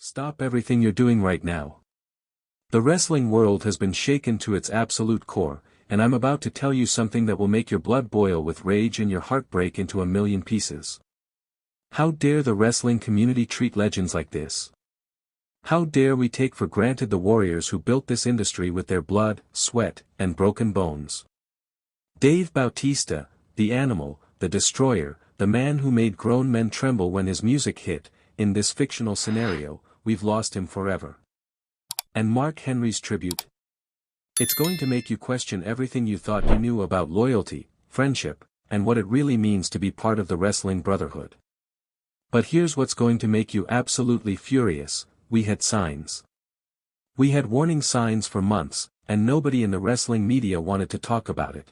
Stop everything you're doing right now. The wrestling world has been shaken to its absolute core, and I'm about to tell you something that will make your blood boil with rage and your heart break into a million pieces. How dare the wrestling community treat legends like this? How dare we take for granted the warriors who built this industry with their blood, sweat, and broken bones? Dave Bautista, the animal, the destroyer, the man who made grown men tremble when his music hit, in this fictional scenario, we've lost him forever. And Mark Henry's tribute? It's going to make you question everything you thought you knew about loyalty, friendship, and what it really means to be part of the wrestling brotherhood. But here's what's going to make you absolutely furious: we had signs. We had warning signs for months, and nobody in the wrestling media wanted to talk about it.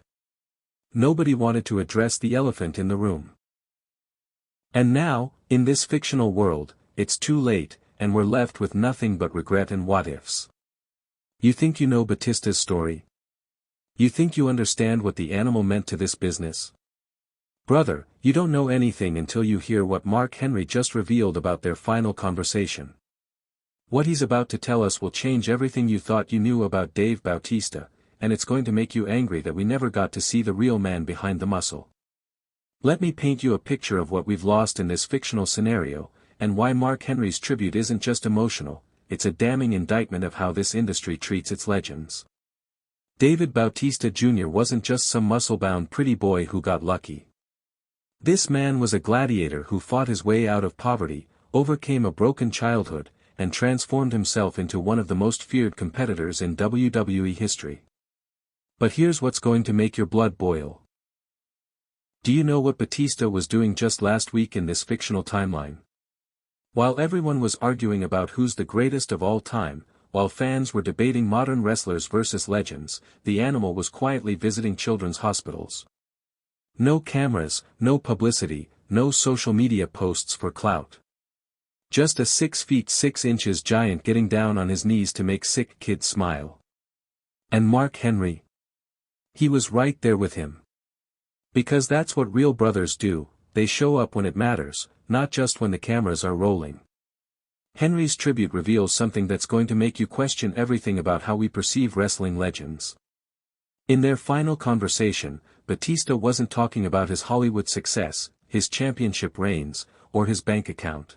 Nobody wanted to address the elephant in the room. And now, in this fictional world, it's too late, and we're left with nothing but regret and what-ifs. You think you know Batista's story? You think you understand what the animal meant to this business? Brother, you don't know anything until you hear what Mark Henry just revealed about their final conversation. What he's about to tell us will change everything you thought you knew about Dave Bautista, and it's going to make you angry that we never got to see the real man behind the muscle. Let me paint you a picture of what we've lost in this fictional scenario, and why Mark Henry's tribute isn't just emotional, it's a damning indictment of how this industry treats its legends. David Bautista Jr. wasn't just some muscle-bound pretty boy who got lucky. This man was a gladiator who fought his way out of poverty, overcame a broken childhood, and transformed himself into one of the most feared competitors in WWE history. But here's what's going to make your blood boil. Do you know what Batista was doing just last week in this fictional timeline? While everyone was arguing about who's the greatest of all time, while fans were debating modern wrestlers versus legends, the animal was quietly visiting children's hospitals. No cameras, no publicity, no social media posts for clout. Just a 6 feet 6 inches giant getting down on his knees to make sick kids smile. And Mark Henry? He was right there with him. Because that's what real brothers do, they show up when it matters, not just when the cameras are rolling. Henry's tribute reveals something that's going to make you question everything about how we perceive wrestling legends. In their final conversation, Batista wasn't talking about his Hollywood success, his championship reigns, or his bank account.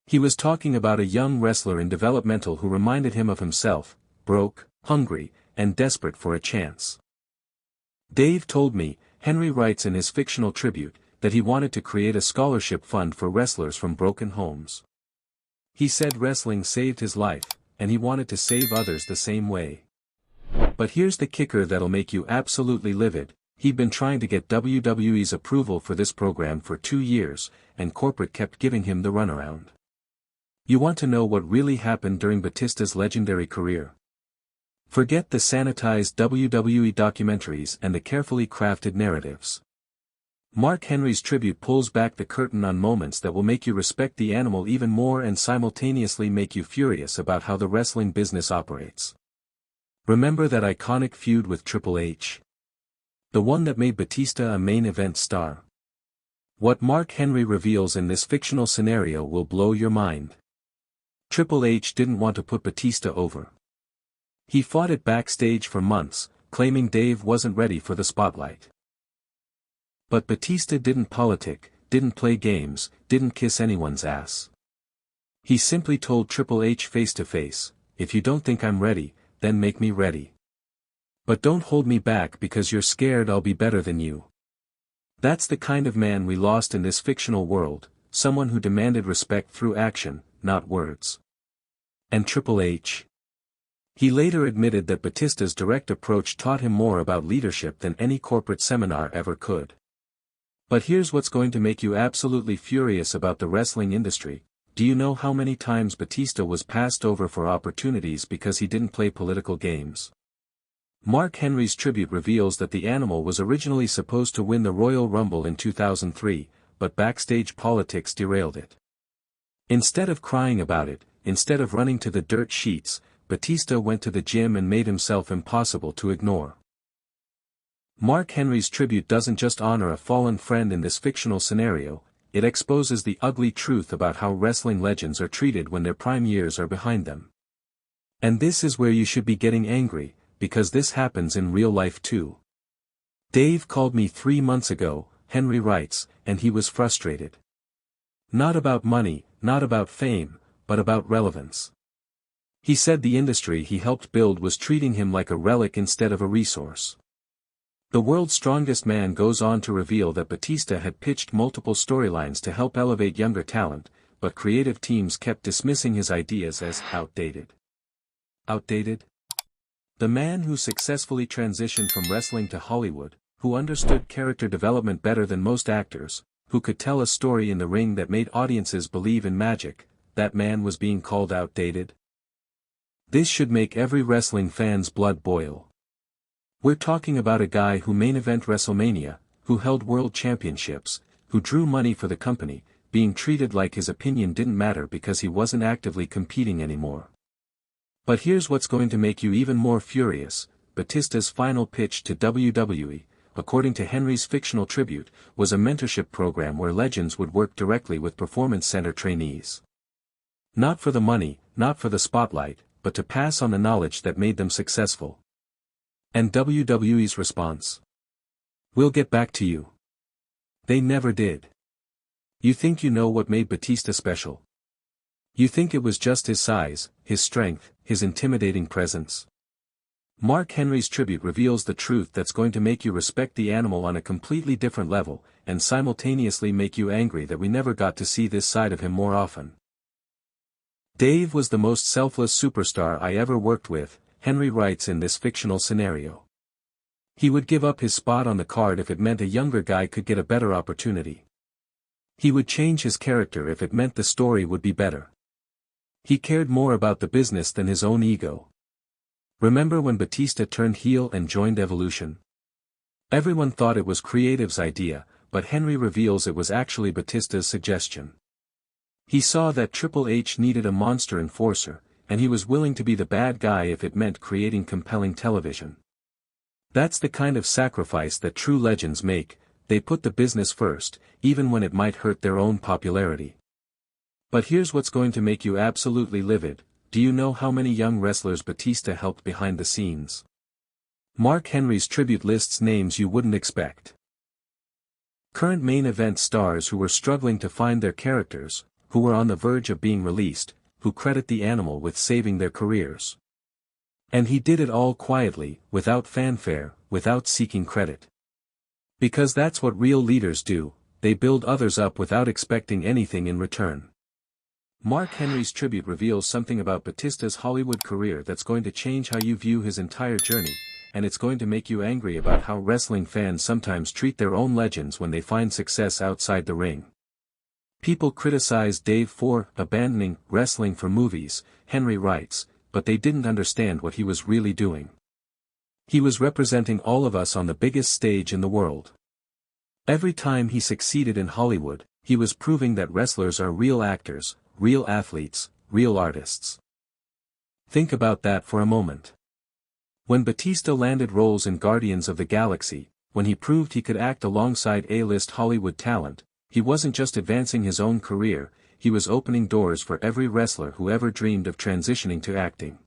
He was talking about a young wrestler in developmental who reminded him of himself, broke, hungry, and desperate for a chance. Dave told me, Henry writes in his fictional tribute, that he wanted to create a scholarship fund for wrestlers from broken homes. He said wrestling saved his life, and he wanted to save others the same way. But here's the kicker that'll make you absolutely livid: he'd been trying to get WWE's approval for this program for 2 years, and corporate kept giving him the runaround. You want to know what really happened during Batista's legendary career? Forget the sanitized WWE documentaries and the carefully crafted narratives. Mark Henry's tribute pulls back the curtain on moments that will make you respect the animal even more and simultaneously make you furious about how the wrestling business operates. Remember that iconic feud with Triple H? The one that made Batista a main event star. What Mark Henry reveals in this fictional scenario will blow your mind. Triple H didn't want to put Batista over. He fought it backstage for months, claiming Dave wasn't ready for the spotlight. But Batista didn't politic, didn't play games, didn't kiss anyone's ass. He simply told Triple H face to face, "If you don't think I'm ready, then make me ready. But don't hold me back because you're scared I'll be better than you." That's the kind of man we lost in this fictional world, someone who demanded respect through action, not words. And Triple H? He later admitted that Batista's direct approach taught him more about leadership than any corporate seminar ever could. But here's what's going to make you absolutely furious about the wrestling industry: do you know how many times Batista was passed over for opportunities because he didn't play political games? Mark Henry's tribute reveals that the animal was originally supposed to win the Royal Rumble in 2003, but backstage politics derailed it. Instead of crying about it, instead of running to the dirt sheets, Batista went to the gym and made himself impossible to ignore. Mark Henry's tribute doesn't just honor a fallen friend in this fictional scenario, it exposes the ugly truth about how wrestling legends are treated when their prime years are behind them. And this is where you should be getting angry, because this happens in real life too. Dave called me 3 months ago, Henry writes, and he was frustrated. Not about money, not about fame, but about relevance. He said the industry he helped build was treating him like a relic instead of a resource. The world's strongest man goes on to reveal that Batista had pitched multiple storylines to help elevate younger talent, but creative teams kept dismissing his ideas as outdated. Outdated? The man who successfully transitioned from wrestling to Hollywood, who understood character development better than most actors, who could tell a story in the ring that made audiences believe in magic, that man was being called outdated? This should make every wrestling fan's blood boil. We're talking about a guy who main event WrestleMania, who held world championships, who drew money for the company, being treated like his opinion didn't matter because he wasn't actively competing anymore. But here's what's going to make you even more furious: Batista's final pitch to WWE, according to Henry's fictional tribute, was a mentorship program where legends would work directly with performance center trainees. Not for the money, not for the spotlight, but to pass on the knowledge that made them successful. And WWE's response? We'll get back to you. They never did. You think you know what made Batista special? You think it was just his size, his strength, his intimidating presence? Mark Henry's tribute reveals the truth that's going to make you respect the animal on a completely different level, and simultaneously make you angry that we never got to see this side of him more often. Dave was the most selfless superstar I ever worked with, Henry writes in this fictional scenario. He would give up his spot on the card if it meant a younger guy could get a better opportunity. He would change his character if it meant the story would be better. He cared more about the business than his own ego. Remember when Batista turned heel and joined Evolution? Everyone thought it was creative's idea, but Henry reveals it was actually Batista's suggestion. He saw that Triple H needed a monster enforcer, and he was willing to be the bad guy if it meant creating compelling television. That's the kind of sacrifice that true legends make. They put the business first, even when it might hurt their own popularity. But here's what's going to make you absolutely livid: do you know how many young wrestlers Batista helped behind the scenes? Mark Henry's tribute lists names you wouldn't expect. Current main event stars who were struggling to find their characters, who were on the verge of being released, who credit the animal with saving their careers. And he did it all quietly, without fanfare, without seeking credit. Because that's what real leaders do, they build others up without expecting anything in return. Mark Henry's tribute reveals something about Batista's Hollywood career that's going to change how you view his entire journey, and it's going to make you angry about how wrestling fans sometimes treat their own legends when they find success outside the ring. People criticize Dave for abandoning wrestling for movies, Henry writes, but they didn't understand what he was really doing. He was representing all of us on the biggest stage in the world. Every time he succeeded in Hollywood, he was proving that wrestlers are real actors, real athletes, real artists. Think about that for a moment. When Batista landed roles in Guardians of the Galaxy, when he proved he could act alongside A-list Hollywood talent, he wasn't just advancing his own career, he was opening doors for every wrestler who ever dreamed of transitioning to acting.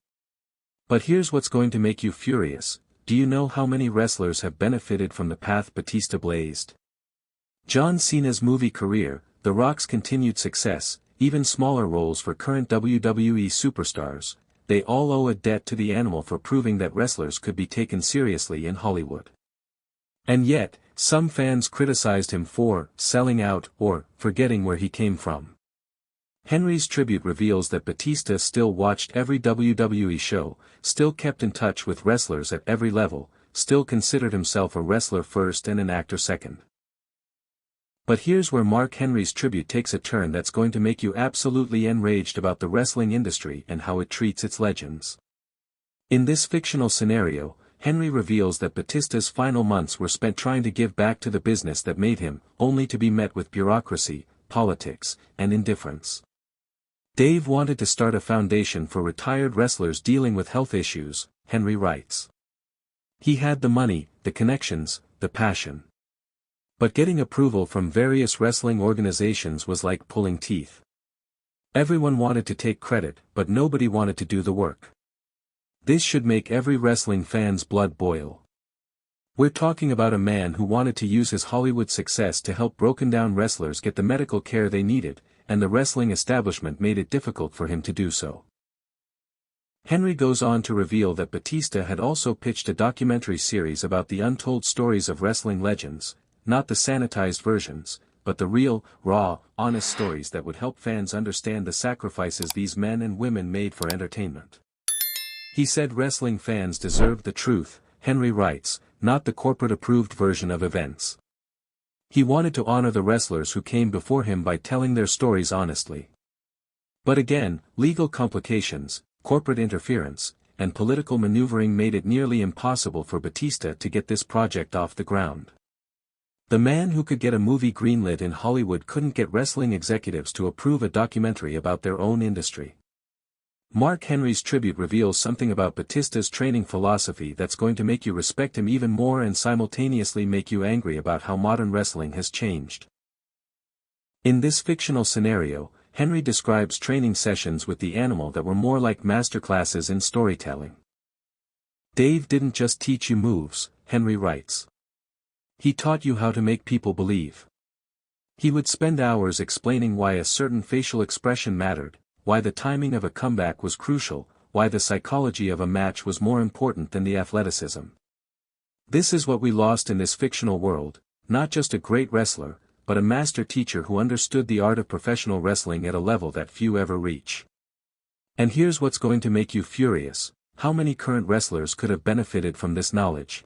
But here's what's going to make you furious: do you know how many wrestlers have benefited from the path Batista blazed? John Cena's movie career, The Rock's continued success, even smaller roles for current WWE superstars, they all owe a debt to the animal for proving that wrestlers could be taken seriously in Hollywood. And yet, some fans criticized him for selling out or forgetting where he came from. Henry's tribute reveals that Batista still watched every WWE show, still kept in touch with wrestlers at every level, still considered himself a wrestler first and an actor second. But here's where Mark Henry's tribute takes a turn that's going to make you absolutely enraged about the wrestling industry and how it treats its legends. In this fictional scenario, Henry reveals that Batista's final months were spent trying to give back to the business that made him, only to be met with bureaucracy, politics, and indifference. Dave wanted to start a foundation for retired wrestlers dealing with health issues, Henry writes. He had the money, the connections, the passion. But getting approval from various wrestling organizations was like pulling teeth. Everyone wanted to take credit, but nobody wanted to do the work. This should make every wrestling fan's blood boil. We're talking about a man who wanted to use his Hollywood success to help broken-down wrestlers get the medical care they needed, and the wrestling establishment made it difficult for him to do so. Henry goes on to reveal that Batista had also pitched a documentary series about the untold stories of wrestling legends, not the sanitized versions, but the real, raw, honest stories that would help fans understand the sacrifices these men and women made for entertainment. He said wrestling fans deserved the truth, Henry writes, not the corporate-approved version of events. He wanted to honor the wrestlers who came before him by telling their stories honestly. But again, legal complications, corporate interference, and political maneuvering made it nearly impossible for Batista to get this project off the ground. The man who could get a movie greenlit in Hollywood couldn't get wrestling executives to approve a documentary about their own industry. Mark Henry's tribute reveals something about Batista's training philosophy that's going to make you respect him even more and simultaneously make you angry about how modern wrestling has changed. In this fictional scenario, Henry describes training sessions with the animal that were more like masterclasses in storytelling. Dave didn't just teach you moves, Henry writes. He taught you how to make people believe. He would spend hours explaining why a certain facial expression mattered, why the timing of a comeback was crucial, why the psychology of a match was more important than the athleticism. This is what we lost in this fictional world, not just a great wrestler, but a master teacher who understood the art of professional wrestling at a level that few ever reach. And here's what's going to make you furious: how many current wrestlers could have benefited from this knowledge?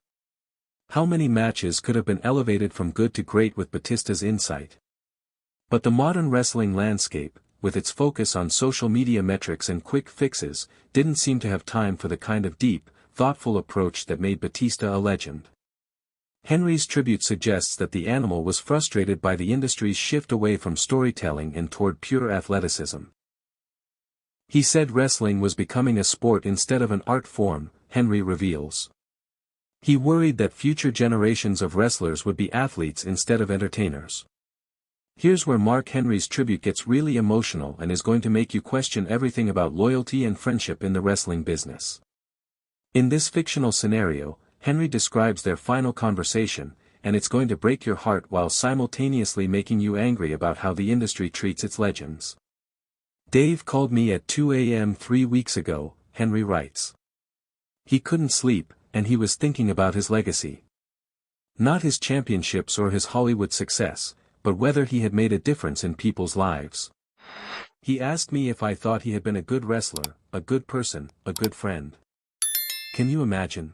How many matches could have been elevated from good to great with Batista's insight? But the modern wrestling landscape, with its focus on social media metrics and quick fixes, didn't seem to have time for the kind of deep, thoughtful approach that made Batista a legend. Henry's tribute suggests that the animal was frustrated by the industry's shift away from storytelling and toward pure athleticism. He said wrestling was becoming a sport instead of an art form, Henry reveals. He worried that future generations of wrestlers would be athletes instead of entertainers. Here's where Mark Henry's tribute gets really emotional and is going to make you question everything about loyalty and friendship in the wrestling business. In this fictional scenario, Henry describes their final conversation, and it's going to break your heart while simultaneously making you angry about how the industry treats its legends. Dave called me at 2 a.m. 3 weeks ago, Henry writes. He couldn't sleep, and he was thinking about his legacy. Not his championships or his Hollywood success, but whether he had made a difference in people's lives. He asked me if I thought he had been a good wrestler, a good person, a good friend. Can you imagine?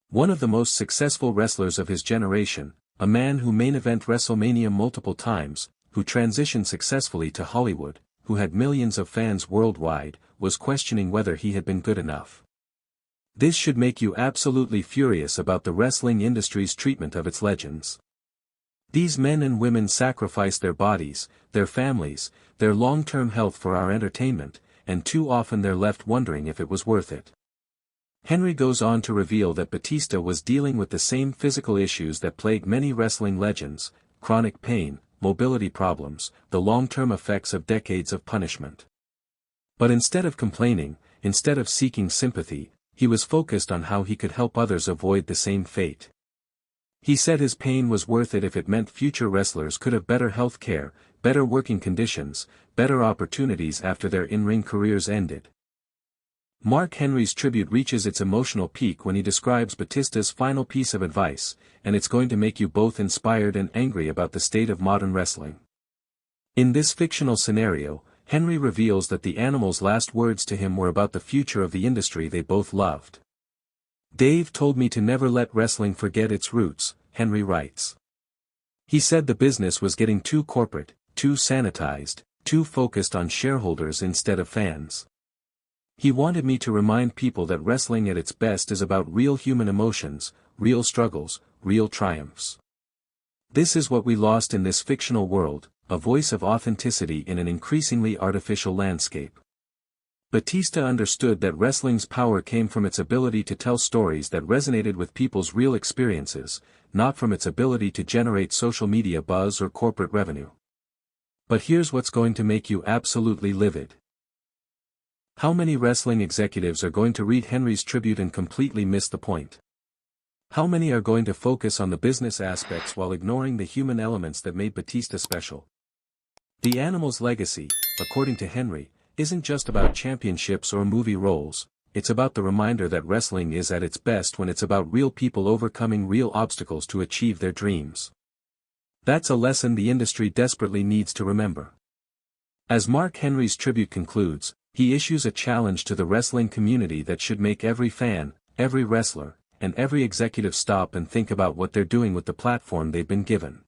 One of the most successful wrestlers of his generation, a man who main event WrestleMania multiple times, who transitioned successfully to Hollywood, who had millions of fans worldwide, was questioning whether he had been good enough. This should make you absolutely furious about the wrestling industry's treatment of its legends. These men and women sacrifice their bodies, their families, their long-term health for our entertainment, and too often they're left wondering if it was worth it. Henry goes on to reveal that Batista was dealing with the same physical issues that plague many wrestling legends: chronic pain, mobility problems, the long-term effects of decades of punishment. But instead of complaining, instead of seeking sympathy, he was focused on how he could help others avoid the same fate. He said his pain was worth it if it meant future wrestlers could have better health care, better working conditions, better opportunities after their in-ring careers ended. Mark Henry's tribute reaches its emotional peak when he describes Batista's final piece of advice, and it's going to make you both inspired and angry about the state of modern wrestling. In this fictional scenario, Henry reveals that the animal's last words to him were about the future of the industry they both loved. Dave told me to never let wrestling forget its roots, Henry writes. He said the business was getting too corporate, too sanitized, too focused on shareholders instead of fans. He wanted me to remind people that wrestling at its best is about real human emotions, real struggles, real triumphs. This is what we lost in this fictional world, a voice of authenticity in an increasingly artificial landscape. Batista understood that wrestling's power came from its ability to tell stories that resonated with people's real experiences, not from its ability to generate social media buzz or corporate revenue. But here's what's going to make you absolutely livid. How many wrestling executives are going to read Henry's tribute and completely miss the point? How many are going to focus on the business aspects while ignoring the human elements that made Batista special? The Animal's legacy, according to Henry, isn't just about championships or movie roles, it's about the reminder that wrestling is at its best when it's about real people overcoming real obstacles to achieve their dreams. That's a lesson the industry desperately needs to remember. As Mark Henry's tribute concludes, he issues a challenge to the wrestling community that should make every fan, every wrestler, and every executive stop and think about what they're doing with the platform they've been given.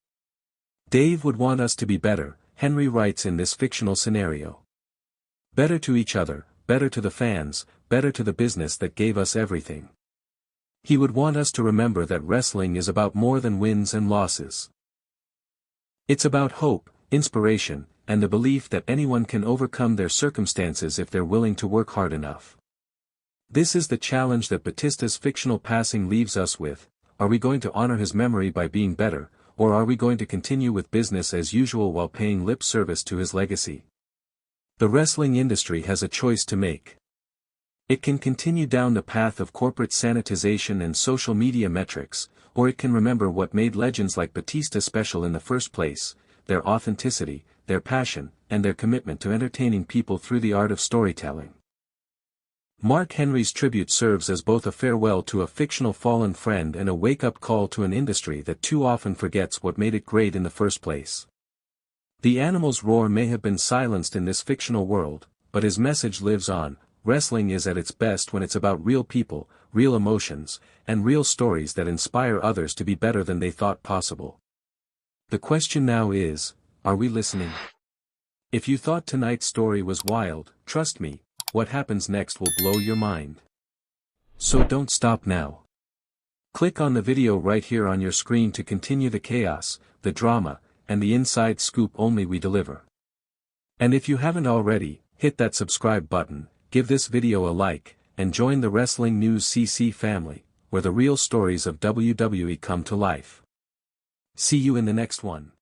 Dave would want us to be better, Henry writes in this fictional scenario. Better to each other, better to the fans, better to the business that gave us everything. He would want us to remember that wrestling is about more than wins and losses. It's about hope, inspiration, and the belief that anyone can overcome their circumstances if they're willing to work hard enough. This is the challenge that Batista's fictional passing leaves us with. Are we going to honor his memory by being better, or are we going to continue with business as usual while paying lip service to his legacy? The wrestling industry has a choice to make. It can continue down the path of corporate sanitization and social media metrics, or it can remember what made legends like Batista special in the first place, their authenticity, their passion, and their commitment to entertaining people through the art of storytelling. Mark Henry's tribute serves as both a farewell to a fictional fallen friend and a wake-up call to an industry that too often forgets what made it great in the first place. The Animal's roar may have been silenced in this fictional world, but his message lives on. Wrestling is at its best when it's about real people, real emotions, and real stories that inspire others to be better than they thought possible. The question now is, are we listening? If you thought tonight's story was wild, trust me, what happens next will blow your mind. So don't stop now. Click on the video right here on your screen to continue the chaos, the drama, and the inside scoop only we deliver. And if you haven't already, hit that subscribe button, give this video a like, and join the Wrestling News CC family, where the real stories of WWE come to life. See you in the next one.